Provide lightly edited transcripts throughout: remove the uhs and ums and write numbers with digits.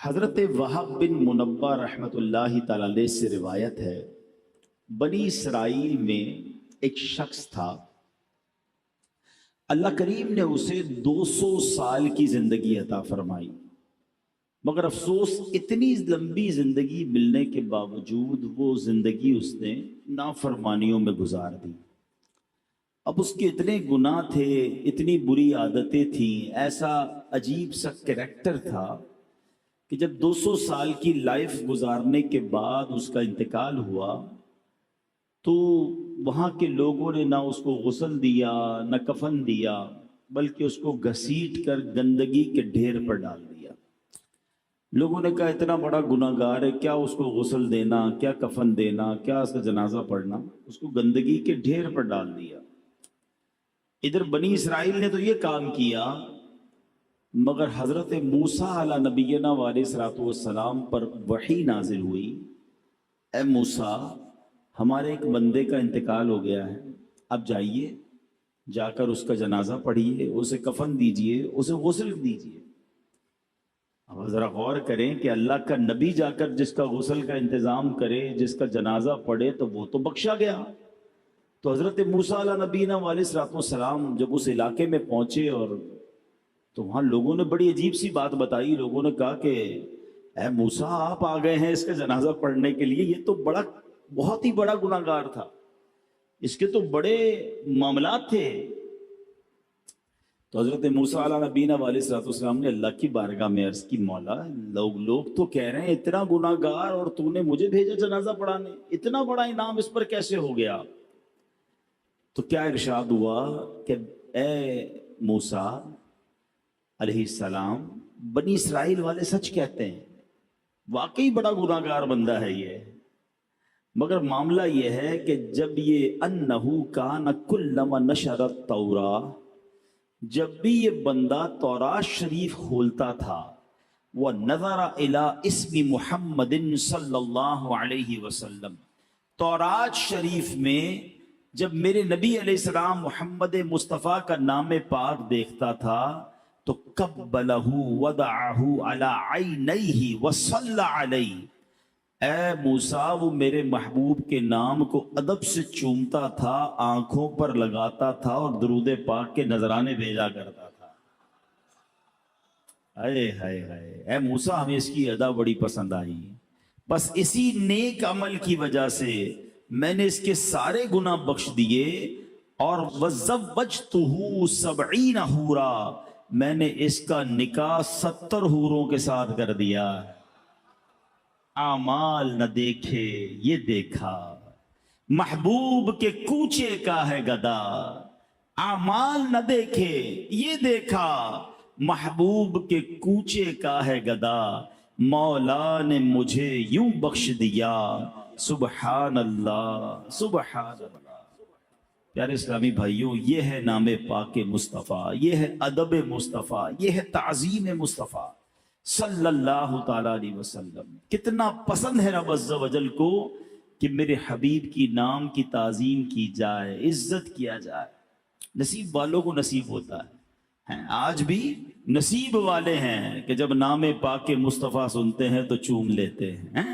حضرت وہب بن منبہ رحمۃ اللہ تعالی علیہ سے روایت ہے، بنی اسرائیل میں ایک شخص تھا، اللہ کریم نے اسے 200 سال کی زندگی عطا فرمائی، مگر افسوس اتنی لمبی زندگی ملنے کے باوجود وہ زندگی اس نے نافرمانیوں میں گزار دی۔ اب اس کے اتنے گناہ تھے، اتنی بری عادتیں تھیں، ایسا عجیب سا کریکٹر تھا کہ جب 200 سال کی لائف گزارنے کے بعد اس کا انتقال ہوا تو وہاں کے لوگوں نے نہ اس کو غسل دیا نہ کفن دیا، بلکہ اس کو گھسیٹ کر گندگی کے ڈھیر پر ڈال دیا۔ لوگوں نے کہا اتنا بڑا گناہ گار ہے، کیا اس کو غسل دینا، کیا کفن دینا، کیا اس کا جنازہ پڑھنا، اس کو گندگی کے ڈھیر پر ڈال دیا۔ ادھر بنی اسرائیل نے تو یہ کام کیا، مگر حضرت موسیٰ علیہ نبینا علیہ الصلوۃ والسلام پر وحی نازل ہوئی، اے موسیٰ ہمارے ایک بندے کا انتقال ہو گیا ہے، اب جائیے جا کر اس کا جنازہ پڑھیے، اسے کفن دیجئے، اسے غسل دیجئے۔ اب ذرا غور کریں کہ اللہ کا نبی جا کر جس کا غسل کا انتظام کرے، جس کا جنازہ پڑھے، تو وہ تو بخشا گیا۔ تو حضرت موسیٰ علیہ نبینا علیہ الصلوۃ والسلام جب اس علاقے میں پہنچے اور تو وہاں لوگوں نے بڑی عجیب سی بات بتائی۔ لوگوں نے کہا کہ اے موسیٰ آپ آ گئے ہیں اس کا جنازہ پڑھنے کے لیے، یہ تو بہت ہی بڑا گناہ گار تھا، اس کے تو بڑے معاملات تھے۔ تو حضرت موسیٰ علیہ نبینا علیہ الصلوۃ والسلام نے اللہ کی بارگاہ میں عرض کی، مولا لوگ تو کہہ رہے ہیں اتنا گناہ گار اور تو نے مجھے بھیجا جنازہ پڑھانے، اتنا بڑا انعام اس پر کیسے ہو گیا؟ تو کیا ارشاد ہوا کہ اے موسیٰ علیہ السلام، بنی اسرائیل والے سچ کہتے ہیں، واقعی بڑا گناہ گار بندہ ہے یہ، مگر معاملہ یہ ہے کہ جب یہ انہو کان کلما نشر التوراۃ، جب بھی یہ بندہ تورات شریف کھولتا تھا، وہ نظر الی اسم محمد صلی اللہ علیہ وسلم، تورات شریف میں جب میرے نبی علیہ السلام محمد مصطفیٰ کا نام پاک دیکھتا تھا تو قبلہ وضعہ علی عینیہ وصلی علیہ، اے موسیٰ وہ میرے محبوب کے نام کو ادب سے چومتا تھا، آنکھوں پر لگاتا تھا اور درود پاک کے نذرانے بھیجا کرتا تھا۔ اے ہائے ہائے، اے موسیٰ ہمیں اس کی ادا بڑی پسند آئی، بس اسی نیک عمل کی وجہ سے میں نے اس کے سارے گناہ بخش دیے، اور وَزَوَّجْتُهُ 70 حورا، میں نے اس کا نکاح 70 حوروں کے ساتھ کر دیا۔ اعمال نہ دیکھے یہ دیکھا، محبوب کے کوچے کا ہے گدا، اعمال نہ دیکھے یہ دیکھا، محبوب کے کوچے کا ہے گدا، مولا نے مجھے یوں بخش دیا، سبحان اللہ سبحان اللہ۔ پیارے اسلامی بھائیوں، یہ ہے نام پاک مصطفیٰ، یہ ہے ادب مصطفیٰ، یہ ہے تعظیم مصطفیٰ صلی اللہ تعالی علیہ وسلم۔ کتنا پسند ہے رب عز و جل کو کہ میرے حبیب کی نام کی تعظیم کی جائے، عزت کیا جائے۔ نصیب والوں کو نصیب ہوتا ہے، آج بھی نصیب والے ہیں کہ جب نام پاک مصطفیٰ سنتے ہیں تو چوم لیتے ہیں،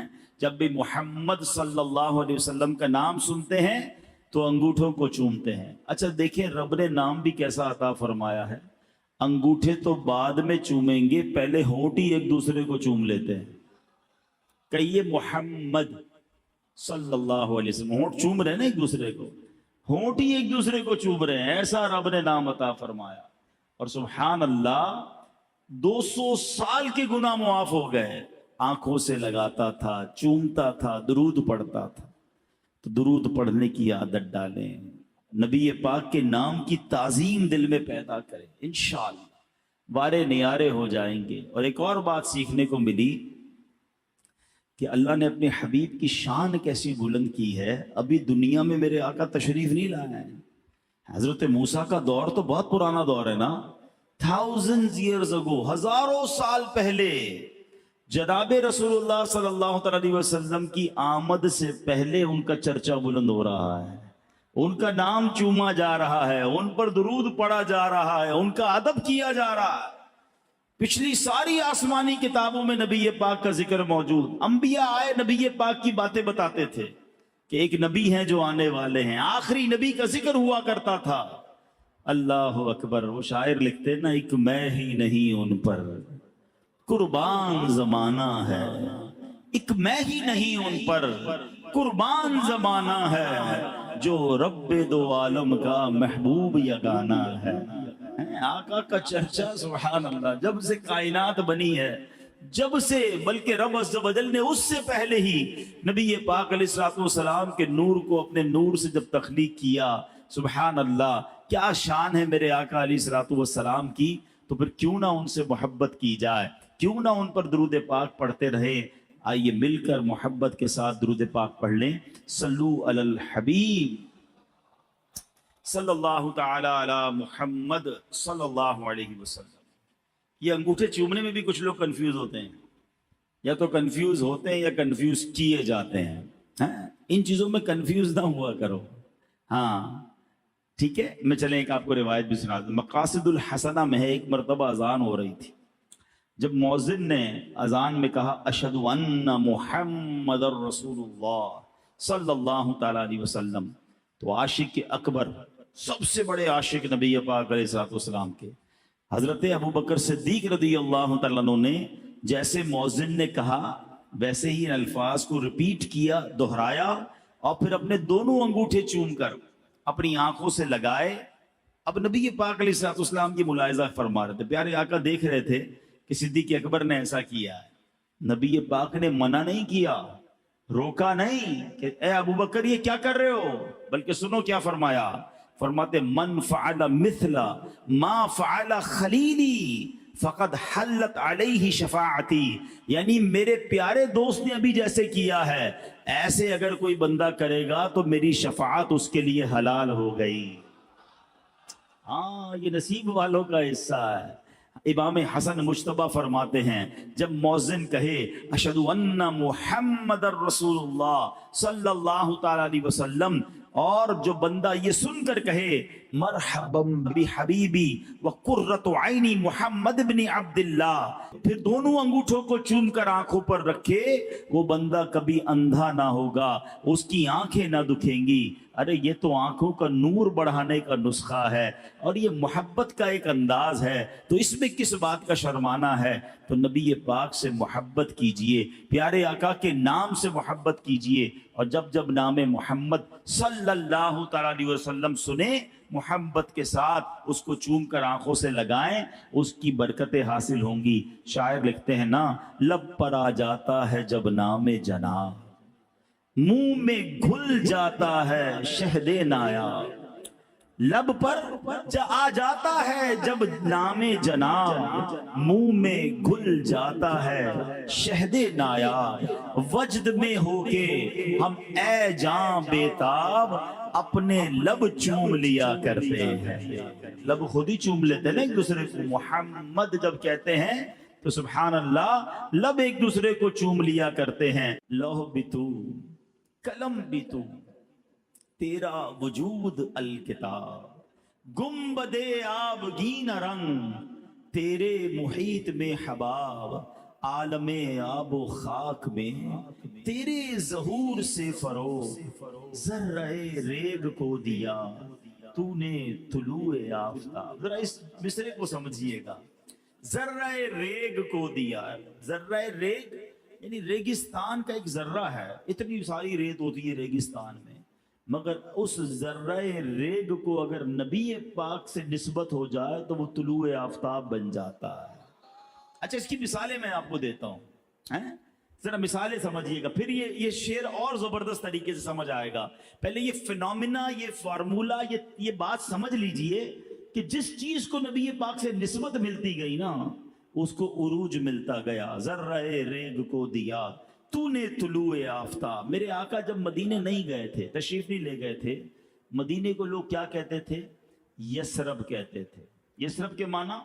جب بھی محمد صلی اللہ علیہ وسلم کا نام سنتے ہیں تو انگوٹھوں کو چومتے ہیں۔ اچھا دیکھیں رب نے نام بھی کیسا عطا فرمایا ہے، انگوٹھے تو بعد میں چومیں گے، پہلے ہونٹ ہی ایک دوسرے کو چوم لیتے ہیں۔ کہیے محمد صلی اللہ علیہ وسلم، ہونٹ چوم رہے ہیں نا ایک دوسرے کو، ہونٹ ہی ایک دوسرے کو چوم رہے ہیں، ایسا رب نے نام عطا فرمایا۔ اور سبحان اللہ 200 سال کے گناہ معاف ہو گئے، آنکھوں سے لگاتا تھا، چومتا تھا، درود پڑھتا تھا۔ تو درود پڑھنے کی عادت ڈالیں، نبی پاک کے نام کی تعظیم دل میں پیدا کریں، انشاءاللہ وارے نیارے ہو جائیں گے۔ اور ایک اور بات سیکھنے کو ملی کہ اللہ نے اپنے حبیب کی شان کیسی بلند کی ہے۔ ابھی دنیا میں میرے آقا تشریف نہیں لائے ہیں، حضرت موسیٰ کا دور تو بہت پرانا دور ہے نا، thousands years ago، ہزاروں سال پہلے جناب رسول اللہ صلی اللہ علیہ وسلم کی آمد سے پہلے ان کا چرچا بلند ہو رہا ہے، ان کا نام چوما جا رہا ہے، ان پر درود پڑھا جا رہا ہے، ان کا ادب کیا جا رہا ہے۔ پچھلی ساری آسمانی کتابوں میں نبی پاک کا ذکر موجود. انبیاء آئے نبی پاک کی باتیں بتاتے تھے کہ ایک نبی ہیں جو آنے والے ہیں. آخری نبی کا ذکر ہوا کرتا تھا. اللہ اکبر. وہ شاعر لکھتے نا ایک میں ہی نہیں ان پر قربان زمانہ ہے. ایک میں ہی نہیں ان پر قربان زمانہ ہے. جو رب دو عالم کا محبوب یگانہ ہے. آقا کا چرچا سبحان اللہ جب سے کائنات بنی ہے، جب سے، بلکہ رب عز و جل نے اس سے پہلے ہی نبی پاک علیہ الصلوۃ والسلام کے نور کو اپنے نور سے جب تخلیق کیا. سبحان اللہ کیا شان ہے میرے آقا علیہ الصلوۃ والسلام کی. تو پھر کیوں نہ ان سے محبت کی جائے، کیوں نہ ان پر درود پاک پڑھتے رہے. آئیے مل کر محبت کے ساتھ درود پاک پڑھ لیں. صلو علی الحبیب صلی اللہ تعالی علی محمد صلی اللہ علیہ وسلم. یہ انگوٹھے چومنے میں بھی کچھ لوگ کنفیوز ہوتے ہیں، یا تو کنفیوز ہوتے ہیں یا کنفیوز کیے جاتے ہیں. ان چیزوں میں کنفیوز نہ ہوا کرو. ہاں ٹھیک ہے. میں چلیں ایک آپ کو روایت بھی سنا دوں. مقاصد الحسنہ میں ہے ایک مرتبہ اذان ہو رہی تھی. جب مؤذن نے اذان میں کہا اشہد ان محمد رسول اللہ صلی اللہ تعالی علیہ وسلم، تو عاشق اکبر، سب سے بڑے عاشق نبی پاک علیہ الصلوۃ والسلام کے حضرت ابوبکر صدیق رضی اللہ تعالیٰ عنہ نے جیسے مؤذن نے کہا ویسے ہی ان الفاظ کو ریپیٹ کیا، دہرایا، اور پھر اپنے دونوں انگوٹھے چوم کر اپنی آنکھوں سے لگائے. اب نبی پاک علیہ الصلوۃ والسلام کی ملاحظہ فرما رہے تھے. پیارے آقا دیکھ رہے تھے کہ صدیق اکبر نے ایسا کیا ہے. نبی پاک نے منع نہیں کیا، روکا نہیں کہ اے ابوبکر یہ کیا کر رہے ہو، بلکہ سنو کیا فرمایا. فرماتے من فعل مثل ما فعل خلیلی فقد حلت علیہ شفاعتی، یعنی میرے پیارے دوست نے ابھی جیسے کیا ہے ایسے اگر کوئی بندہ کرے گا تو میری شفاعت اس کے لیے حلال ہو گئی. ہاں یہ نصیب والوں کا حصہ ہے. امام حسن مجتبی فرماتے ہیں جب مؤذن کہے اشہد ان محمد رسول اللہ صلی اللہ تعالی علیہ وسلم، اور جو بندہ یہ سن کر کہے مرحبا بحبیبی وقرۃ عینی محمد بن عبد اللہ، پھر دونوں انگوٹھوں کو چوم کر آنکھوں پر رکھے، وہ بندہ کبھی اندھا نہ ہوگا، اس کی آنکھیں نہ دکھیں گی. ارے یہ تو آنکھوں کا نور بڑھانے کا نسخہ ہے اور یہ محبت کا ایک انداز ہے، تو اس میں کس بات کا شرمانا ہے. تو نبی پاک سے محبت کیجئے، پیارے آقا کے نام سے محبت کیجئے، اور جب جب نام محمد صلی اللہ تعالی علیہ وسلم سنیں محبت کے ساتھ اس کو چوم کر آنکھوں سے لگائیں، اس کی برکتیں حاصل ہوں گی. شاعر لکھتے ہیں نا لب پر آ جاتا ہے جب نام جناب، منہ میں گھل جاتا ہے شہد نایاب. لب پر آ جاتا ہے جب نام جناب، منہ میں گھل جاتا ہے شہد نایاب. وجد میں ہو کے ہم اے جاں بیتاب اپنے لب چوم لیا کرتے ہیں. لب خود ہی چوم لیتے ہیں نا ایک دوسرے کو. محمد جب کہتے ہیں تو سبحان اللہ لب ایک دوسرے کو چوم لیا کرتے ہیں. لوح بھی تو قلم بھی تو تیرا وجود الکتاب، گنبد آبگین رنگ تیرے محیط میں حباب، عالم آب و خاک میں تیرے ظہور سے فروغ، ذرہ ریگ کو دیا تو نے طلوع آفتاب. ذرا اس مصرے کو سمجھیے گا. ذرہ ریگ کو دیا، ذرہ ریگ یعنی ریگستان کا ایک ذرہ ہے. اتنی ساری ریت ہوتی ہے ریگستان میں، مگر اس ذرہ ریگ کو اگر نبی پاک سے نسبت ہو جائے تو وہ طلوع آفتاب بن جاتا ہے. اچھا اس کی مثالیں میں آپ کو دیتا ہوں، ذرا مثالیں سمجھیے گا، پھر یہ شعر اور زبردست طریقے سے سمجھ آئے گا. پہلے یہ فینومینا، یہ فارمولا، یہ بات سمجھ لیجئے کہ جس چیز کو نبی پاک سے نسبت ملتی گئی نا اس کو عروج ملتا گیا. ذرہ ریگ کو دیا تو نے طلوع آفتاب. میرے آقا جب مدینے نہیں گئے تھے، تشریف نہیں لے گئے تھے، مدینے کو لوگ کیا کہتے تھے؟ یثرب کہتے تھے. یثرب کے معنی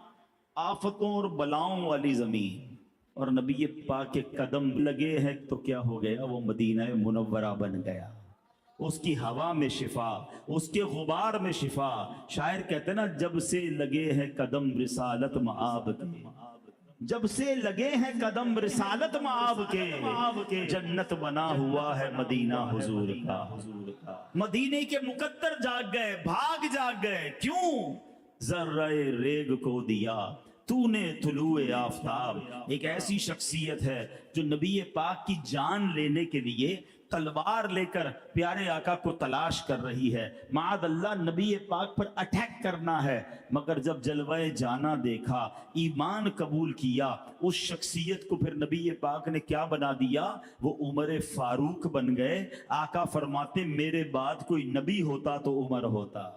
آفتوں اور بلاؤں والی زمین. اور نبی پاک کے قدم لگے ہیں تو کیا ہو گیا؟ وہ مدینہ منورہ بن گیا. اس کی ہوا میں شفا، اس کے غبار میں شفا. شاعر کہتے ہیں نا جب سے لگے ہیں قدم رسالت مآب کے، جب سے لگے ہیں قدم رسالت مآب کے، جنت بنا ہوا ہے مدینہ حضور کا۔ مدینے کے مقدر جاگ گئے، بھاگ جاگ گئے، کیوں؟ ذرہ ریگ کو دیا تو نے طلوع آفتاب۔ ایک ایسی شخصیت ہے جو نبی پاک کی جان لینے کے لیے تلوار لے کر پیارے آقا کو تلاش کر رہی ہے، معاذ اللہ نبی پاک پر اٹیک کرنا ہے، مگر جب جلوہ جانا دیکھا، ایمان قبول کیا، اس شخصیت کو پھر نبی پاک نے کیا بنا دیا؟ وہ عمر فاروق بن گئے۔ آقا فرماتے میرے بعد کوئی نبی ہوتا تو عمر ہوتا۔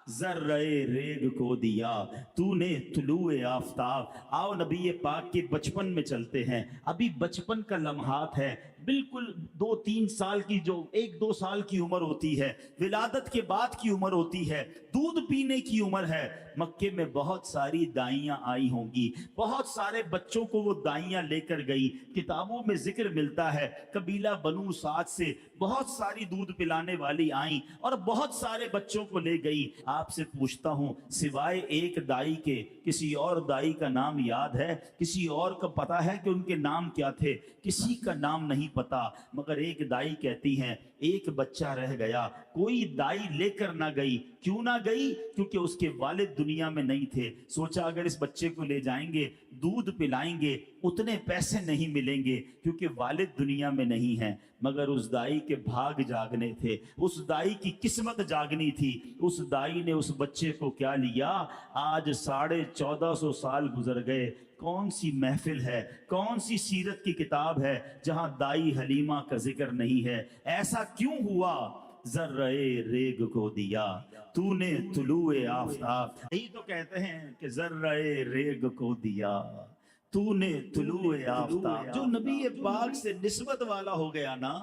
ذرہ ریگ کو دیا تو نے طلوع آفتاب۔ آؤ نبی پاک کے بچپن میں چلتے ہیں، ابھی بچپن کا لمحات ہے، بالکل 2-3 سال کی، جو 1-2 سال کی عمر ہوتی ہے، ولادت کے بعد کی عمر ہوتی ہے، دودھ پینے کی عمر ہے۔ مکے میں بہت ساری دائیاں آئی ہوں گی، بہت سارے بچوں کو وہ دائیاں لے کر گئی۔ کتابوں میں ذکر ملتا ہے قبیلہ بنو سعد سے بہت ساری دودھ پلانے والی آئیں اور بہت سارے بچوں کو لے گئی۔ آپ سے پوچھتا ہوں، سوائے ایک دائی کے کسی اور دائی کا نام یاد ہے؟ کسی اور کا پتا ہے کہ ان کے نام کیا تھے؟ کسی کا نام نہیں پتا، مگر ایک دائی کہتی ہیں ایک بچہ رہ گیا، کوئی دائی لے کر نہ گئی۔ کیوں نہ گئی؟ کیونکہ اس کے والد دنیا میں نہیں تھے۔ سوچا اگر اس بچے کو لے جائیں گے، دودھ پلائیں گے، اتنے پیسے نہیں ملیں گے کیونکہ والد دنیا میں نہیں ہیں۔ مگر اس دائی کے بھاگ جاگنے تھے، اس دائی کی قسمت جاگنی تھی۔ اس دائی نے اس بچے کو کیا لیا؟ آج 1450 سال گزر گئے، کون سی محفل ہے، کون سی سیرت کی کتاب ہے جہاں دائی حلیمہ کا ذکر نہیں ہے؟ ایسا کیوں ہوا؟ ذرہ ریگ کو دیا تو نے طلوع آفتاب۔ یہی تو کہتے ہیں کہ ذرہ ریگ کو دیا تو نے طلوع آفتاب۔ جو نبی پاک سے نسبت والا ہو گیا نا،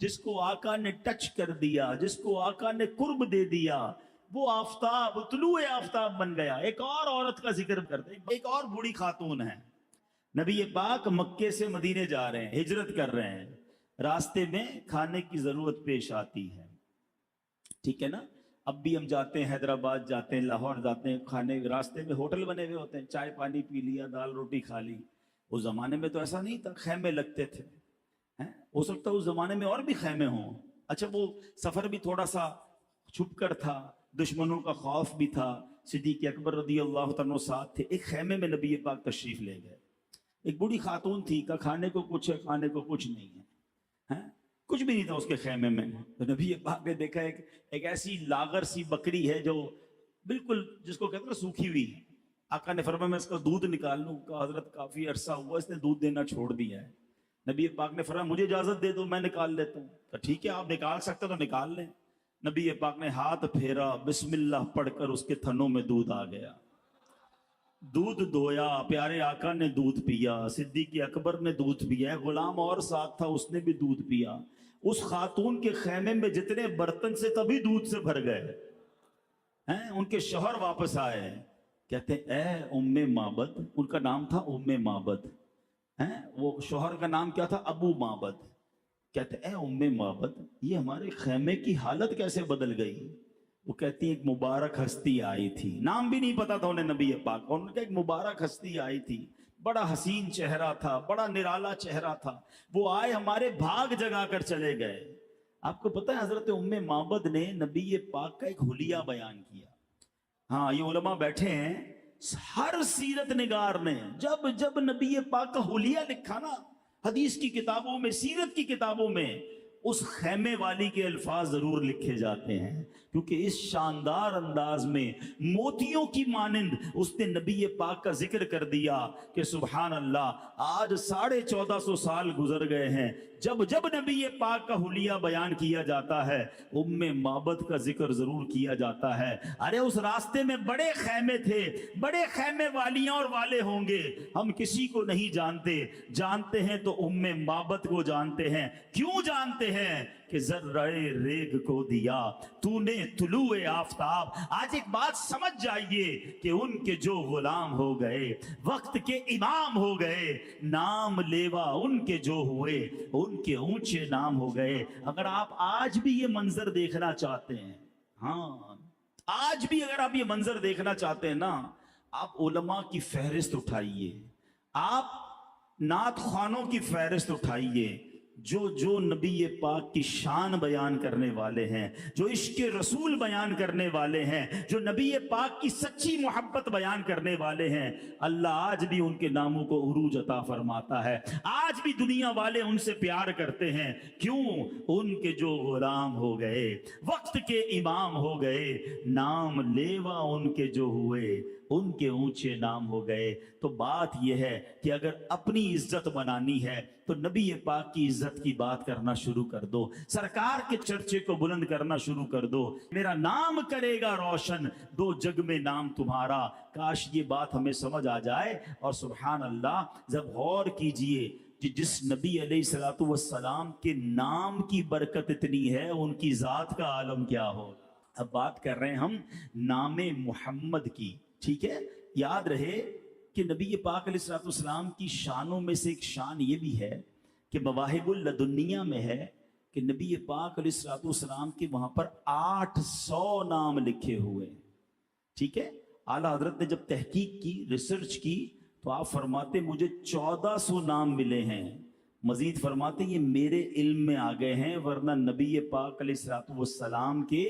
جس کو آقا نے ٹچ کر دیا، جس کو آقا نے قرب دے دیا، وہ آفتاب، طلوع آفتاب بن گیا۔ ایک اور عورت کا ذکر کرتے ہیں، ایک اور بوڑھی خاتون ہے۔ نبی پاک مکے سے مدینے جا رہے ہیں، ہجرت کر رہے ہیں، راستے میں کھانے کی ضرورت پیش آتی ہے، ٹھیک ہے نا؟ اب بھی ہم جاتے ہیں، حیدرآباد جاتے ہیں، لاہور جاتے ہیں، کھانے راستے میں ہوٹل بنے ہوئے ہوتے ہیں، چائے پانی پی لیا، دال روٹی کھا لی۔ اس زمانے میں تو ایسا نہیں تھا، خیمے لگتے تھے۔ ہو سکتا ہے اس زمانے میں اور بھی خیمے ہوں۔ اچھا، وہ سفر بھی تھوڑا سا چھپ کر تھا، دشمنوں کا خوف بھی تھا۔ صدیق اکبر رضی اللہ تعالیٰ ساتھ تھے۔ ایک خیمے میں نبی پاک تشریف لے گئے، ایک بوڑھی خاتون تھی، کہ کھانے کو کچھ ہے، کھانے کو کچھ نہیں ہے، کچھ بھی نہیں تھا اس کے خیمے میں۔ تو نبی پاک نے دیکھا ایک ایسی لاغر سی بکری ہے جو بالکل جس کو کہتے ہیں سوکھی ہوئی ہے۔ آقا نے فرمایا میں اس کا دودھ نکال لوں؟ کہا حضرت کافی عرصہ ہوا اس نے دودھ دینا چھوڑ دیا ہے۔ نبی پاک نے فرمایا مجھے اجازت دے دو، میں نکال لیتا ہوں۔ تو ٹھیک ہے، آپ نکال سکتے تو نکال لیں۔ نبی پاک نے ہاتھ پھیرا، بسم اللہ پڑھ کر اس کے تھنوں میں دودھ آ گیا، دودھ دویا، پیارے آقا نے دودھ پیا، صدیق اکبر نے دودھ پیا، غلام اور ساتھ تھا اس نے بھی دودھ پیا۔ اس خاتون کے خیمے میں جتنے برتن سے تبھی دودھ سے بھر گئے ہیں۔ ان کے شوہر واپس آئے، کہتے اے ام معبد، ان کا نام تھا ام معبد، وہ شوہر کا نام کیا تھا؟ ابو معبد۔ کہتے اے ام معبد، یہ ہمارے خیمے کی حالت کیسے بدل گئی؟ وہ کہتی ایک مبارک ہستی آئی تھی، نام بھی نہیں پتا تھا انہیں نبی پاک، اور ان کا ایک مبارک ہستی آئی تھی، بڑا حسین چہرہ تھا، بڑا نرالا چہرہ تھا، وہ آئے ہمارے بھاگ جگا کر چلے گئے۔ آپ کو پتہ ہے حضرت ام معبد نے نبی پاک کا ایک حلیہ بیان کیا۔ ہاں، یہ علماء بیٹھے ہیں، ہر سیرت نگار نے جب جب نبی پاک کا حلیہ لکھا نا، حدیث کی کتابوں میں، سیرت کی کتابوں میں، اس خیمے والی کے الفاظ ضرور لکھے جاتے ہیں، کیونکہ اس شاندار انداز میں موتیوں کی مانند اس نے نبی پاک کا ذکر کر دیا کہ سبحان اللہ، آج 1450 سال گزر گئے ہیں، جب جب نبی پاک کا حلیہ بیان کیا جاتا ہے ام معبد کا ذکر ضرور کیا جاتا ہے۔ ارے اس راستے میں بڑے خیمے تھے، بڑے خیمے والیاں اور والے ہوں گے، ہم کسی کو نہیں جانتے، جانتے ہیں تو ام معبد کو جانتے ہیں۔ کیوں جانتے ہیں؟ کہ ذرہ ریگ کو دیا تو نے طلوع آفتاب۔ آج ایک بات سمجھ جائیے کہ ان کے جو غلام ہو گئے، وقت کے امام ہو گئے، نام لیوا ان کے جو ہوئے، ان کے اونچے نام ہو گئے۔ اگر آپ آج بھی یہ منظر دیکھنا چاہتے ہیں، ہاں آج بھی اگر آپ یہ منظر دیکھنا چاہتے ہیں نا، آپ علماء کی فہرست اٹھائیے، آپ نعت خوانوں کی فہرست اٹھائیے، جو نبی پاک کی شان بیان کرنے والے ہیں، جو عشق رسول بیان کرنے والے ہیں، جو نبی پاک کی سچی محبت بیان کرنے والے ہیں، اللہ آج بھی ان کے ناموں کو عروج عطا فرماتا ہے۔ آج بھی دنیا والے ان سے پیار کرتے ہیں، کیوں؟ ان کے جو غلام ہو گئے، وقت کے امام ہو گئے، نام لیوا ان کے جو ہوئے، ان کے اونچے نام ہو گئے۔ تو بات یہ ہے کہ اگر اپنی عزت بنانی ہے تو نبی پاک کی عزت کی بات کرنا شروع کر دو، سرکار کے چرچے کو بلند کرنا شروع کر دو۔ میرا نام کرے گا روشن، دو جگ میں نام تمہارا۔ کاش یہ بات ہمیں سمجھ آ جائے۔ اور سبحان اللہ، جب غور کیجئے کہ جس نبی علیہ الصلوۃ والسلام کے نام کی برکت اتنی ہے، ان کی ذات کا عالم کیا ہو۔ اب بات کر رہے ہیں ہم نام محمد کی، ٹھیک ہے؟ یاد رہے کہ نبی پاک علیہ الصلوۃ والسلام کی شانوں میں سے ایک شان یہ بھی ہے کہ مواہب اللدنیہ میں ہے کہ نبی پاک علیہ الصلوۃ والسلام کے وہاں پر 800 نام لکھے ہوئے ہیں، ٹھیک ہے؟ اعلیٰ حضرت نے جب تحقیق کی، ریسرچ کی، تو آپ فرماتے مجھے 1400 نام ملے ہیں۔ مزید فرماتے یہ میرے علم میں آ گئے ہیں، ورنہ نبی پاک علیہ الصلوۃ والسلام کے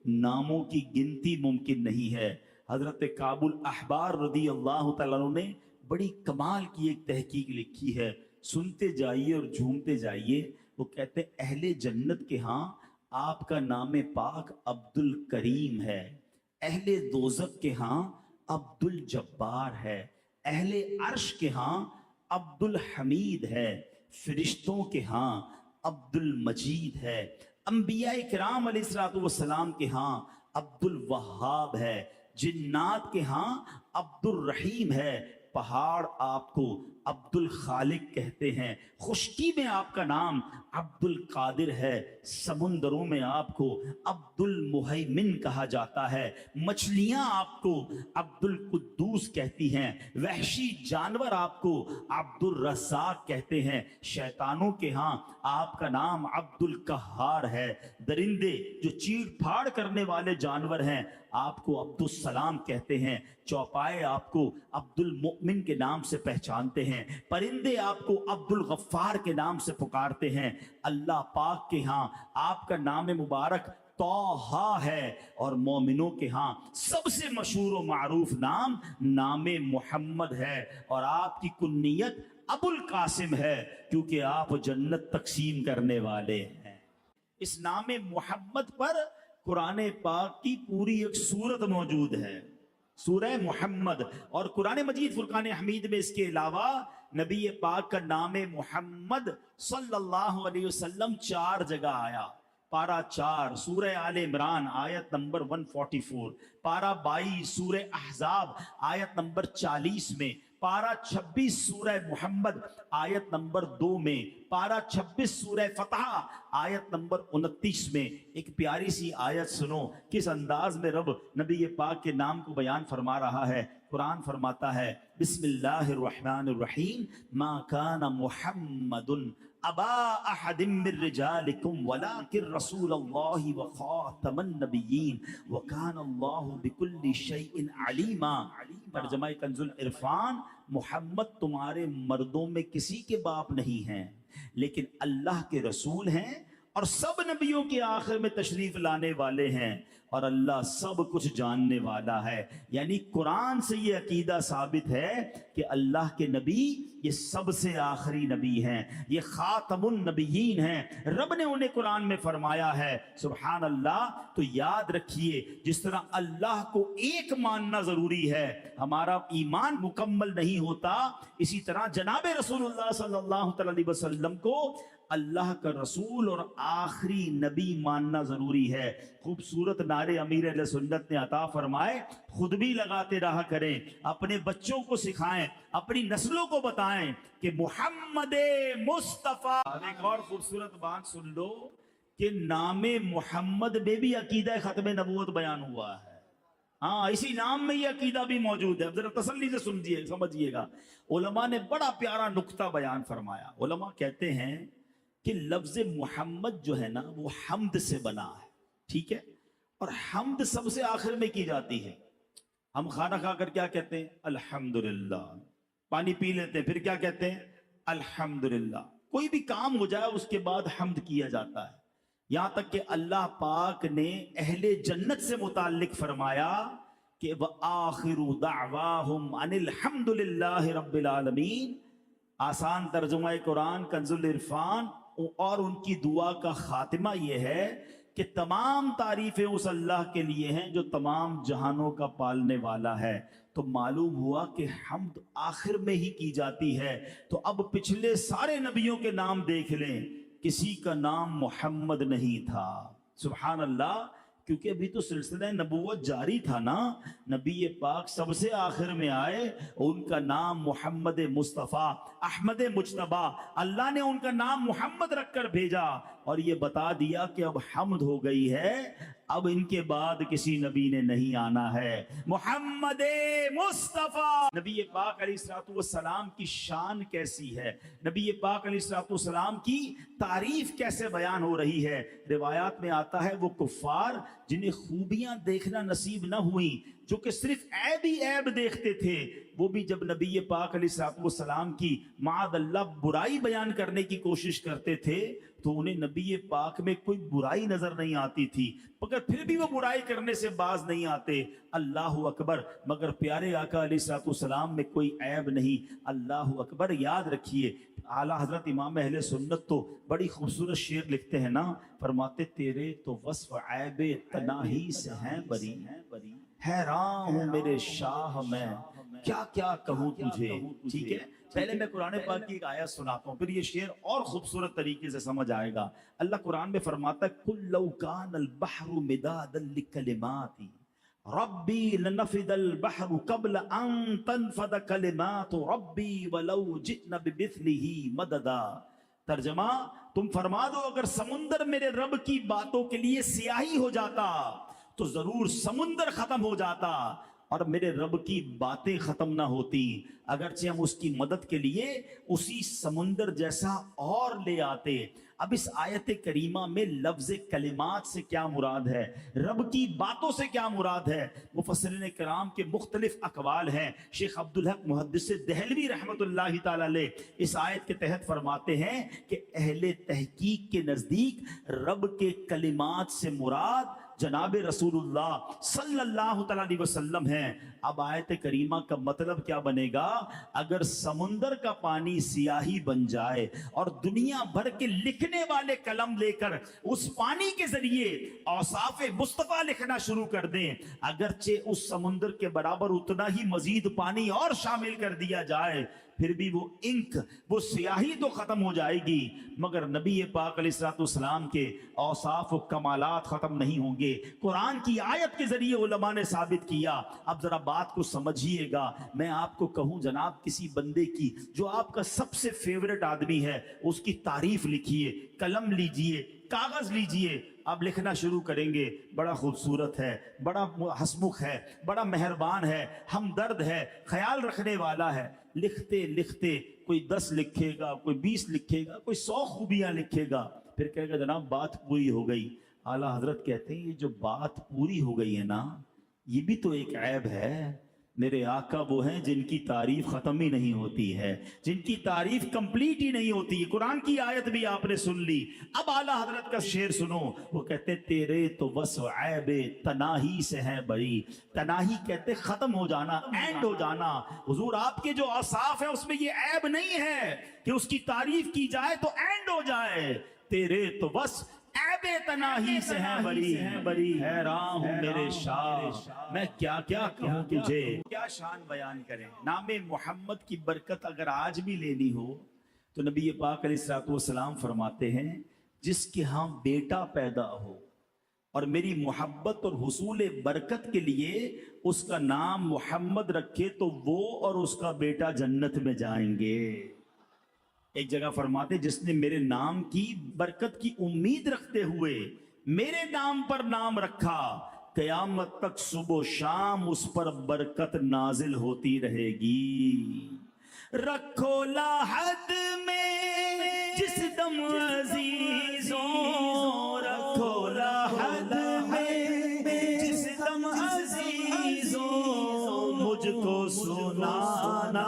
ناموں کی گنتی ممکن نہیں ہے۔ حضرت کعب الاحبار رضی اللہ تعالیٰ عنہ نے بڑی کمال کی ایک تحقیق لکھی ہے، سنتے جائیے اور جھومتے جائیے۔ وہ کہتے ہیں اہل جنت کے ہاں آپ کا نام پاک عبد الکریم ہے، اہل دوزخ کے ہاں عبد الجبار ہے، اہل عرش کے ہاں عبد الحمید ہے، فرشتوں کے ہاں عبد المجید ہے، انبیاء کرام علیہ الصلوۃ والسلام کے ہاں عبد الوہاب ہے، جنات کے ہاں عبد الرحیم ہے، پہاڑ آپ کو عبد الخالق کہتے ہیں، خشکی میں آپ کا نام عبد القادر ہے، سمندروں میں آپ کو عبد المہیمن کہا جاتا ہے، مچھلیاں آپ کو عبد القدوس کہتی ہیں، وحشی جانور آپ کو عبد الرزاق کہتے ہیں، شیطانوں کے ہاں آپ کا نام عبد القہار ہے، درندے جو چیڑ پھاڑ کرنے والے جانور ہیں آپ کو عبد السلام کہتے ہیں، چوپائے آپ کو عبد المؤمن کے نام سے پہچانتے ہیں، پرندے آپ کو عبد الغفار کے نام سے پکارتے ہیں۔ اللہ پاک کے ہاں آپ کا نام مبارک طٰہٰ ہے، اور مومنوں کے ہاں سب سے مشہور و معروف نام محمد ہے، اور آپ کی کنیت ابو القاسم ہے، کیونکہ آپ جنت تقسیم کرنے والے ہیں۔ اس نام محمد پر قرآن پاک کی پوری ایک سورت موجود ہے، سورہ محمد، اور قرآن مجید فرقان حمید میں اس کے علاوہ نبی پاک کا نام محمد صلی اللہ علیہ وسلم 4 جگہ آیا۔ پارہ 4 سورہ آل عمران آیت نمبر 144، پارہ 22 سورہ احزاب آیت نمبر 40 میں، پارہ 26 سورہ محمد آیت نمبر 2 میں، پارہ 26 سورہ فتح آیت نمبر 29 میں۔ ایک پیاری سی آیت سنو، کس انداز میں رب نبی پاک کے نام کو بیان فرما رہا ہے۔ قرآن فرماتا ہے بسم اللہ الرحمن الرحیم، ما کان محمد ابا احد من رجالکم ولکن رسول اللہ وخاتم النبیین وکان اللہ بکل شیء علیما۔ ترجمہ کنز العرفان، محمد تمہارے مردوں میں کسی کے باپ نہیں ہیں، لیکن اللہ کے رسول ہیں اور سب نبیوں کے آخر میں تشریف لانے والے ہیں، اور اللہ سب کچھ جاننے والا ہے۔ یعنی قرآن سے یہ عقیدہ ثابت ہے کہ اللہ کے نبی یہ سب سے آخری نبی ہیں، یہ خاتم النبیین ہیں، رب نے انہیں قرآن میں فرمایا ہے۔ سبحان اللہ۔ تو یاد رکھیے، جس طرح اللہ کو ایک ماننا ضروری ہے، ہمارا ایمان مکمل نہیں ہوتا، اسی طرح جناب رسول اللہ صلی اللہ علیہ وسلم کو اللہ کا رسول اور آخری نبی ماننا ضروری ہے۔ خوبصورت نعرے امیر اہل سنت نے عطا فرمائے، خود بھی لگاتے رہا کریں، اپنے بچوں کو سکھائیں، اپنی نسلوں کو بتائیں کہ محمد مصطفیٰ۔ ایک اور خوبصورت بات سن لو کہ نام محمد میں بھی عقیدہ ختم نبوت بیان ہوا ہے۔ ہاں، اسی نام میں یہ عقیدہ بھی موجود ہے۔ ذرا تسلی سے سمجھیے، سمجھیے گا۔ علماء نے بڑا پیارا نقطہ بیان فرمایا۔ علماء کہتے ہیں کہ لفظ محمد جو ہے نا وہ حمد سے بنا ہے، ٹھیک ہے؟ اور حمد سب سے آخر میں کی جاتی ہے۔ ہم کھانا کھا کر کیا کہتے ہیں؟ الحمدللہ، پانی پی لیتے ہیں، پھر کیا کہتے ہیں؟ الحمدللہ۔ کوئی بھی کام ہو جائے اس کے بعد حمد کیا جاتا ہے، یہاں تک کہ اللہ پاک نے اہل جنت سے متعلق فرمایا کہ وآخر دعواہم ان الحمد للہ رب العالمین۔ آسان ترجمہ قرآن کنز العرفان، اور ان کی دعا کا خاتمہ یہ ہے کہ تمام تعریفیں اس اللہ کے لیے ہیں جو تمام جہانوں کا پالنے والا ہے۔ تو معلوم ہوا کہ حمد آخر میں ہی کی جاتی ہے۔ تو اب پچھلے سارے نبیوں کے نام دیکھ لیں، کسی کا نام محمد نہیں تھا۔ سبحان اللہ، کیونکہ ابھی تو سلسلہ نبوت جاری تھا نا، نبی پاک سب سے آخر میں آئے، ان کا نام محمد مصطفیٰ احمد مجتبی، اللہ نے ان کا نام محمد رکھ کر بھیجا اور یہ بتا دیا کہ اب حمد ہو گئی ہے، اب ان کے بعد کسی نبی نے نہیں آنا ہے۔ محمد مصطفیٰ، نبی پاک علیہ الصلوۃ والسلام کی شان کیسی ہے، نبی پاک علیہ الصلوۃ والسلام کی تعریف کیسے بیان ہو رہی ہے۔ روایات میں آتا ہے وہ کفار جنہیں خوبیاں دیکھنا نصیب نہ ہوئی، جو کہ صرف عیب ہی عیب دیکھتے تھے، وہ بھی جب نبی پاک علیہ الصلوۃ والسلام کی معاذ اللہ برائی بیان کرنے کی کوشش کرتے تھے تو انہیں نبی پاک میں کوئی برائی نظر نہیں آتی تھی، مگر پھر بھی وہ برائی کرنے سے باز نہیں آتے۔ اللہ اکبر، مگر پیارے آقا علیہ الصلوۃ والسلام میں کوئی عیب نہیں۔ اللہ اکبر، یاد رکھیے اعلیٰ حضرت امام اہل سنت تو بڑی خوبصورت شعر لکھتے ہیں نا، فرماتے تیرے تو وصف عیب تناہی سے ہیں بری، حیران ہوں میرے شاہ میں کیا کیا کہوں تجھے۔ ٹھیک ہے، پہلے میں قرآن پاک کی ایک آیت سناتا ہوں، پھر یہ شعر اور خوبصورت طریقے سے سمجھ آئے گا۔ اللہ قرآن میں فرماتا ہے قُل لَوْ كَانَ الْبَحْرُ مِدَادًا لِكَلِمَاتِ رَبِّي لَنَفِدَ الْبَحْرُ قَبْلَ أَن تَنفَدَ كَلِمَاتُ رَبِّي وَلَوْ جِئْنَا بِمِثْلِهِ مَدَدًا۔ ترجمہ، تم فرما دو اگر سمندر میرے رب کی باتوں کے لیے سیاہی ہو جاتا تو ضرور سمندر ختم ہو جاتا اور میرے رب کی باتیں ختم نہ ہوتی، اگرچہ ہم اس کی مدد کے لیے اسی سمندر جیسا اور لے آتے۔ اب اس آیت کریمہ میں لفظ کلمات سے کیا مراد ہے، رب کی باتوں سے کیا مراد ہے، مفسرین کرام کے مختلف اقوال ہیں۔ شیخ عبدالحق محدث دہلوی رحمۃ اللہ تعالی علیہ اس آیت کے تحت فرماتے ہیں کہ اہل تحقیق کے نزدیک رب کے کلمات سے مراد جناب رسول اللہ صلی اللہ تعالی علیہ وسلم ہیں۔ اب آیت کریمہ کا مطلب کیا بنے گا؟ اگر سمندر کا پانی سیاہی بن جائے اور دنیا بھر کے لکھنے والے قلم لے کر اس پانی کے ذریعے اوصاف مصطفیٰ لکھنا شروع کر دیں، اگرچہ اس سمندر کے برابر اتنا ہی مزید پانی اور شامل کر دیا جائے، پھر بھی وہ انک، وہ سیاہی تو ختم ہو جائے گی، مگر نبی پاک علیہ الصلوۃ والسلام کے اوصاف و کمالات ختم نہیں ہوں گے۔ قرآن کی آیت کے ذریعے علماء نے ثابت کیا۔ اب ذرا بات کو سمجھیے گا، میں آپ کو کہوں جناب کسی بندے کی جو آپ کا سب سے فیورٹ آدمی ہے، اس کی تعریف لکھیے، قلم لیجئے، کاغذ لیجئے، آپ لکھنا شروع کریں گے، بڑا خوبصورت ہے، بڑا ہسمکھ ہے، بڑا مہربان ہے، ہمدرد ہے، خیال رکھنے والا ہے۔ لکھتے لکھتے کوئی 10 لکھے گا، کوئی 20 لکھے گا، کوئی 100 خوبیاں لکھے گا، پھر کہے گا جناب بات پوری ہو گئی۔ اعلیٰ حضرت کہتے ہیں یہ جو بات پوری ہو گئی ہے نا، یہ بھی تو ایک عیب ہے۔ میرے آقا وہ ہیں جن کی تعریف ختم ہی نہیں ہوتی ہے، جن کی تعریف کمپلیٹ ہی نہیں ہوتی۔ قرآن کی آیت بھی آپ نے سن لی، اب اعلیٰ حضرت کا شعر سنو، وہ کہتے تیرے تو وصف عیب تناہی سے ہیں بری۔ تناہی کہتے ختم ہو جانا، اینڈ ہو جانا۔ حضور آپ کے جو اوصاف ہیں اس میں یہ عیب نہیں ہے کہ اس کی تعریف کی جائے تو اینڈ ہو جائے۔ تیرے تو وصف عیب تناہی سے ہیں بری، حیران ہوں میرے شاہ میں کیا کیا کہوں تجھے۔ کیا شان بیان کریں۔ نام محمد کی برکت اگر آج بھی لینی ہو تو نبی پاک علیہ الصلوۃ والسلام فرماتے ہیں جس کے ہاں بیٹا پیدا ہو اور میری محبت اور حصول برکت کے لیے اس کا نام محمد رکھے تو وہ اور اس کا بیٹا جنت میں جائیں گے۔ ایک جگہ فرماتے جس نے میرے نام کی برکت کی امید رکھتے ہوئے میرے نام پر نام رکھا، قیامت تک صبح و شام اس پر برکت نازل ہوتی رہے گی۔ رکھو لاحد میں جس دم عزیزوں، رکھو لاحد میں جس دم عزیزوں، مجھ کو سنانا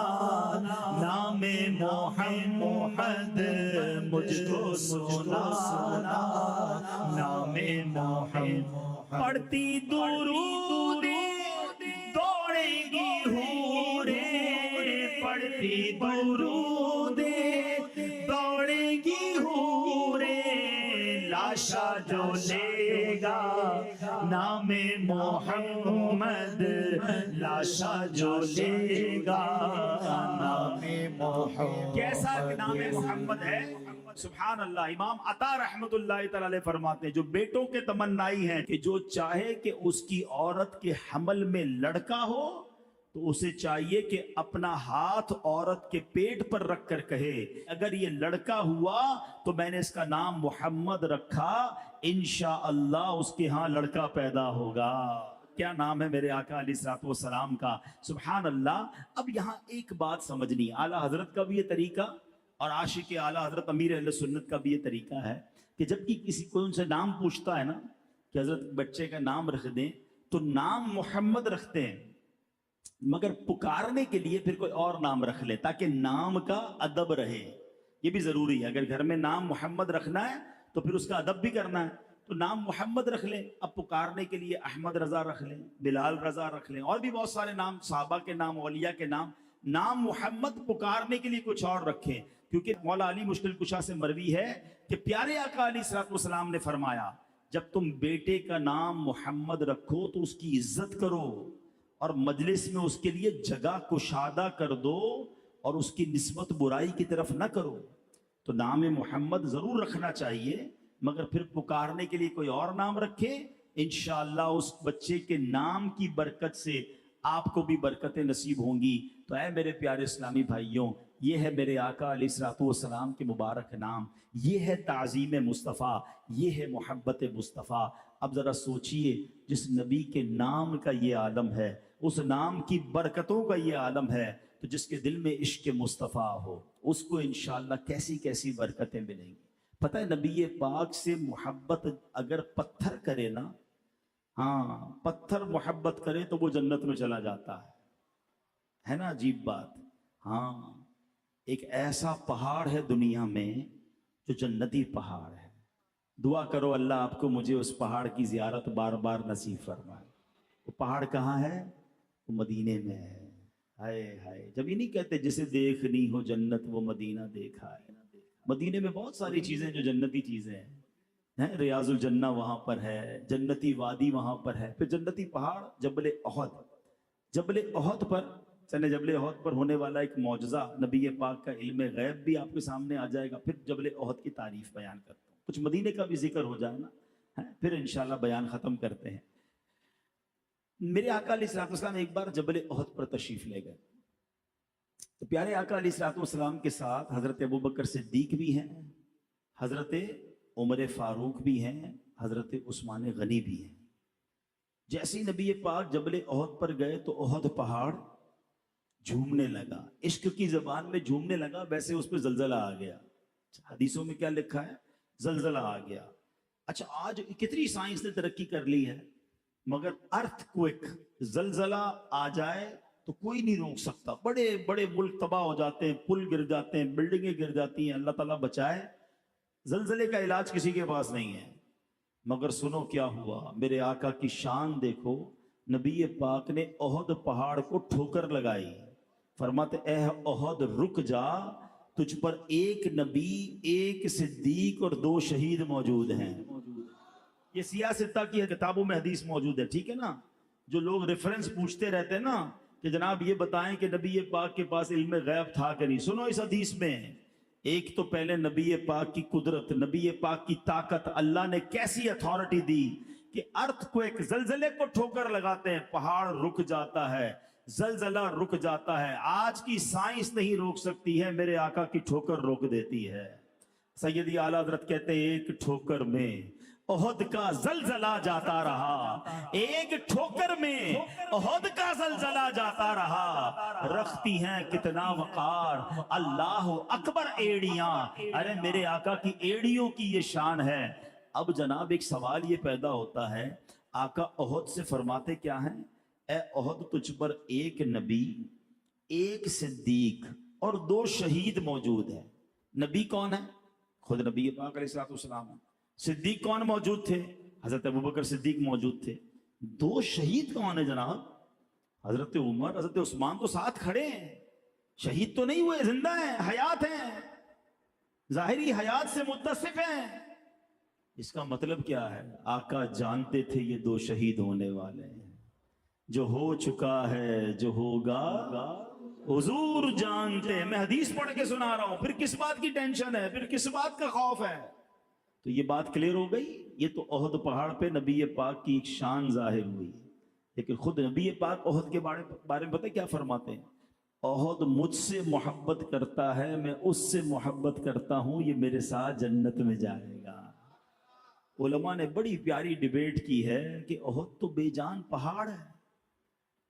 نام محمد، مجھ کو سنانا نام محمد، پڑھتی درود دوڑے گی حوریں، پڑھتی درود دوڑے گی حوریں، لاشا جو لے گا نام محمد، لاشا جو لے گا نام محمد۔ کیسا نام محمد ہے، سبحان اللہ۔ امام عطا رحمت اللہ تعالی علیہ فرماتے ہیں جو بیٹوں کے تمنائی ہیں کہ جو چاہے کہ اس کی عورت کے حمل میں لڑکا ہو تو اسے چاہیے کہ اپنا ہاتھ عورت کے پیٹ پر رکھ کر کہے اگر یہ لڑکا ہوا تو میں نے اس کا نام محمد رکھا، انشاءاللہ اس کے ہاں لڑکا پیدا ہوگا۔ کیا نام ہے میرے آقا علیہ الصلوۃ والسلام کا، سبحان اللہ۔ اب یہاں ایک بات سمجھنی، اعلیٰ حضرت کا بھی یہ طریقہ اور عاشق اعلیٰ حضرت امیر اہل سنت کا بھی یہ طریقہ ہے کہ جب کہ کسی کو ان سے نام پوچھتا ہے نا کہ حضرت بچے کا نام رکھ دیں تو نام محمد رکھتے ہیں، مگر پکارنے کے لیے پھر کوئی اور نام رکھ لے تاکہ نام کا ادب رہے۔ یہ بھی ضروری ہے، اگر گھر میں نام محمد رکھنا ہے تو پھر اس کا ادب بھی کرنا ہے، تو نام محمد رکھ لیں۔ اب پکارنے کے لیے احمد رضا رکھ لیں، بلال رضا رکھ لیں، اور بھی بہت سارے نام، صحابہ کے نام، اولیاء کے نام۔ نام محمد پکارنے کے لیے کچھ اور رکھیں، کیونکہ مولا علی مشکل کشا سے مروی ہے کہ پیارے آقا علیہ الصلوۃ والسلام نے فرمایا جب تم بیٹے کا نام محمد رکھو تو اس کی عزت کرو اور مجلس میں اس کے لیے جگہ کشادہ کر دو اور اس کی نسبت برائی کی طرف نہ کرو۔ تو نام محمد ضرور رکھنا چاہیے، مگر پھر پکارنے کے لیے کوئی اور نام رکھے، انشاءاللہ اس بچے کے نام کی برکت سے آپ کو بھی برکتیں نصیب ہوں گی۔ تو اے میرے پیارے اسلامی بھائیوں، یہ ہے میرے آقا علیہ الصلوۃ والسلام کے مبارک نام، یہ ہے تعظیم مصطفیٰ، یہ ہے محبت مصطفیٰ۔ اب ذرا سوچئے جس نبی کے نام کا یہ عالم ہے، اس نام کی برکتوں کا یہ عالم ہے، تو جس کے دل میں عشق مصطفیٰ ہو اس کو انشاءاللہ کیسی کیسی برکتیں ملیں گی۔ پتہ ہے نبی پاک سے محبت اگر پتھر کرے نا، ہاں پتھر محبت کرے تو وہ جنت میں چلا جاتا ہے نا، عجیب بات۔ ہاں ایک ایسا پہاڑ ہے دنیا میں جو جنتی پہاڑ ہے، دعا کرو اللہ آپ کو مجھے اس پہاڑ کی زیارت بار بار نصیب فرمائے۔ وہ پہاڑ کہاں ہے؟ وہ مدینے میں ہے۔ ہائے ہائے، جب یہ نہیں کہتے جسے دیکھنی ہو جنت وہ مدینہ دیکھا ہے، مدینے میں بہت ساری چیزیں جو جنتی چیزیں ہیں، ریاض الجنہ وہاں پر ہے، جنتی وادی وہاں پر ہے، پھر جنتی پہاڑ جبل احد، جبل احد پر جبل احد پر ہونے والا ایک معجزہ، نبی پاک کا علم غیب بھی آپ کے سامنے آ جائے گا۔ پھر جبل احد کی تعریف بیان کرتا ہوں، کچھ مدینے کا بھی ذکر ہو جائے نا، پھر انشاءاللہ بیان ختم کرتے ہیں۔ میرے آقا علیہ الصلوۃ والسلام ایک بار جبل احد پر تشریف لے گئے، تو پیارے آقا علیہ الصلوۃ والسلام کے ساتھ حضرت ابوبکر صدیق بھی ہیں، حضرت عمر فاروق بھی ہیں، حضرت عثمان غنی بھی ہیں۔ جیسے ہی نبی پاک جبل احد پر گئے تو احد پہاڑ جھومنے لگا، عشق کی زبان میں جھومنے لگا، ویسے اس پہ زلزلہ آ گیا۔ حدیثوں میں کیا لکھا ہے؟ زلزلہ آ گیا۔ اچھا آج کتنی سائنس نے ترقی کر لی ہے، مگر ارتھ کوئک، زلزلہ آ جائے تو کوئی نہیں روک سکتا، بڑے بڑے ملک تباہ ہو جاتے ہیں، پل گر جاتے ہیں، بلڈنگیں گر جاتی ہیں، اللہ تعالیٰ بچائے۔ زلزلے کا علاج کسی کے پاس نہیں ہے، مگر سنو کیا ہوا، میرے آقا کی شان دیکھو، نبی پاک نے احد پہاڑ کو ٹھوکر لگائی، فرماتے اے احد رک جا، تجھ پر ایک نبی، ایک صدیق اور 2 شہید موجود ہیں۔ یہ سیاہ ستہ کی کتابوں میں حدیث موجود ہے، ٹھیک ہے نا؟ جو لوگ ریفرنس پوچھتے رہتے ہیں نا کہ جناب یہ بتائیں کہ نبی پاک کے پاس علم غیب تھا کہ نہیں، سنو اس حدیث میں ایک تو پہلے نبی پاک کی قدرت، نبی پاک کی طاقت، اللہ نے کیسی اتھارٹی دی کہ ارتھ کو ایک زلزلے کو ٹھوکر لگاتے ہیں، پہاڑ رک جاتا ہے، زلزلہ رک جاتا ہے۔ آج کی سائنس نہیں روک سکتی ہے، میرے آقا کی ٹھوکر روک دیتی ہے۔ سیدی اعلیٰ حضرت کہتے ہیں ایک ٹھوکر میں احد کا زلزلہ جاتا رہا، ایک ٹھوکر میں احد کا زلزلہ جاتا رہا، رکھتی ہیں کتنا وقار اللہ اکبر ایڑیاں، ارے میرے آقا کی ایڑیوں کی یہ شان ہے۔ اب جناب ایک سوال یہ پیدا ہوتا ہے، آقا احد سے فرماتے کیا ہیں؟ اے احد تجھ پر ایک نبی، ایک صدیق اور 2 شہید موجود ہیں۔ نبی کون ہے؟ خود نبی پاک علیہ الصلوۃ والسلام۔ صدیق کون موجود تھے؟ حضرت ابوبکر صدیق موجود تھے۔ 2 شہید کون ہیں جناب؟ حضرت عمر، حضرت عثمان تو ساتھ کھڑے ہیں، شہید تو نہیں ہوئے، زندہ ہیں، حیات ہیں، ظاہری حیات سے متصف ہیں۔ اس کا مطلب کیا ہے؟ آقا جانتے تھے یہ 2 شہید ہونے والے ہیں۔ جو ہو چکا ہے، جو ہوگا حضور جانتے ہیں۔ میں حدیث پڑھ کے سنا رہا ہوں، پھر کس بات کی ٹینشن ہے، پھر کس بات کا خوف ہے؟ تو یہ بات کلیئر ہو گئی۔ یہ تو احد پہاڑ پہ نبی پاک کی ایک شان ظاہر ہوئی، لیکن خود نبی پاک احد کے بارے میں پتہ کیا فرماتے ہیں؟ احد مجھ سے محبت کرتا ہے، میں اس سے محبت کرتا ہوں، یہ میرے ساتھ جنت میں جائے گا۔ علماء نے بڑی پیاری ڈیبیٹ کی ہے کہ احد تو بے جان پہاڑ ہے،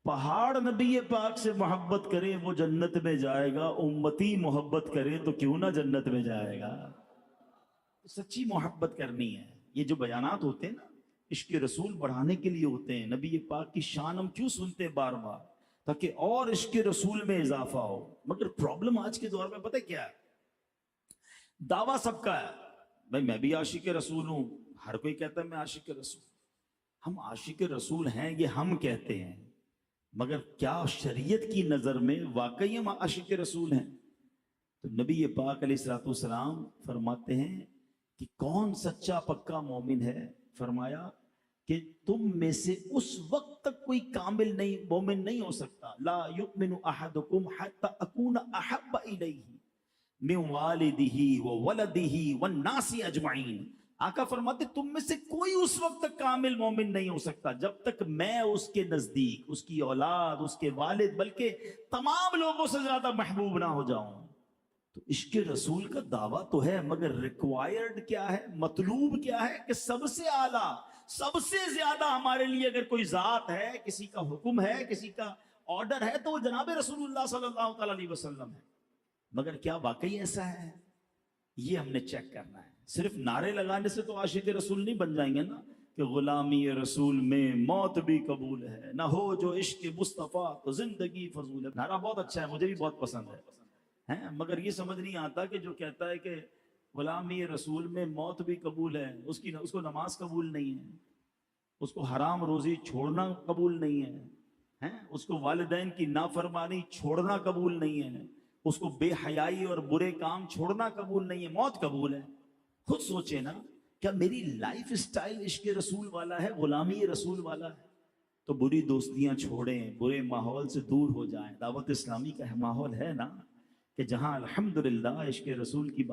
پہاڑ نبی پاک سے محبت کرے وہ جنت میں جائے گا، امتی محبت کرے تو کیوں نہ جنت میں جائے گا۔ سچی محبت کرنی ہے۔ یہ جو بیانات ہوتے ہیں نا، عشق رسول بڑھانے کے لیے ہوتے ہیں۔ نبی پاک کی شان ہم کیوں سنتے ہیں بار بار؟ تاکہ اور عشق رسول میں اضافہ ہو۔ مگر پرابلم آج کے دور میں پتہ کیا ہے؟ دعویٰ سب کا ہے، بھائی میں بھی عاشق رسول ہوں، ہر کوئی کہتا ہے میں عاشق رسول۔ ہم عاشق رسول ہیں یہ ہم کہتے ہیں، مگر کیا شریعت کی نظر میں واقعی ہم عاشق رسول ہیں؟ تو نبی پاک علیہ الصلوۃ والسلام فرماتے ہیں کہ کون سچا پکا مومن ہے؟ فرمایا کہ تم میں سے اس وقت تک کوئی کامل نہیں مومن نہیں ہو سکتا، لا یؤمن احدکم حتی اکون احب الیہ من والدہ وولدہ والناس اجمعین۔ آقا فرماتے تم میں سے کوئی اس وقت تک کامل مومن نہیں ہو سکتا جب تک میں اس کے نزدیک، اس کی اولاد، اس کے والد، بلکہ تمام لوگوں سے زیادہ محبوب نہ ہو جاؤں۔ تو عشق رسول کا دعویٰ تو ہے، مگر ریکوائرڈ کیا ہے، مطلوب کیا ہے؟ کہ سب سے اعلیٰ، سب سے زیادہ ہمارے لیے اگر کوئی ذات ہے، کسی کا حکم ہے، کسی کا آرڈر ہے، تو وہ جناب رسول اللہ صلی اللہ تعالی علیہ وسلم ہے۔ مگر کیا واقعی ایسا ہے؟ یہ ہم نے چیک کرنا ہے۔ صرف نعرے لگانے سے تو عاشق رسول نہیں بن جائیں گے نا، کہ غلامی رسول میں موت بھی قبول ہے، نہ ہو جو عشق مصطفیٰ تو زندگی فضول ہے۔ نعرہ بہت اچھا ہے، مجھے بھی بہت پسند ہے، مگر یہ سمجھ نہیں آتا کہ جو کہتا ہے کہ غلامی رسول میں موت بھی قبول ہے، اس کو نماز قبول نہیں ہے، اس کو حرام روزی چھوڑنا قبول نہیں ہے، اس کو والدین کی نافرمانی چھوڑنا قبول نہیں ہے، اس کو بے حیائی اور برے کام چھوڑنا قبول نہیں ہے، موت قبول ہے۔ خود سوچے نا، کیا میری لائف سٹائل عشق رسول والا ہے، غلامی رسول والا ہے؟ تو بری دوستیاں چھوڑیں، برے ماحول سے دور ہو جائیں۔ دعوت اسلامی کا ماحول ہے نا کہ جہاں الحمدللہ عشق رسول کی بات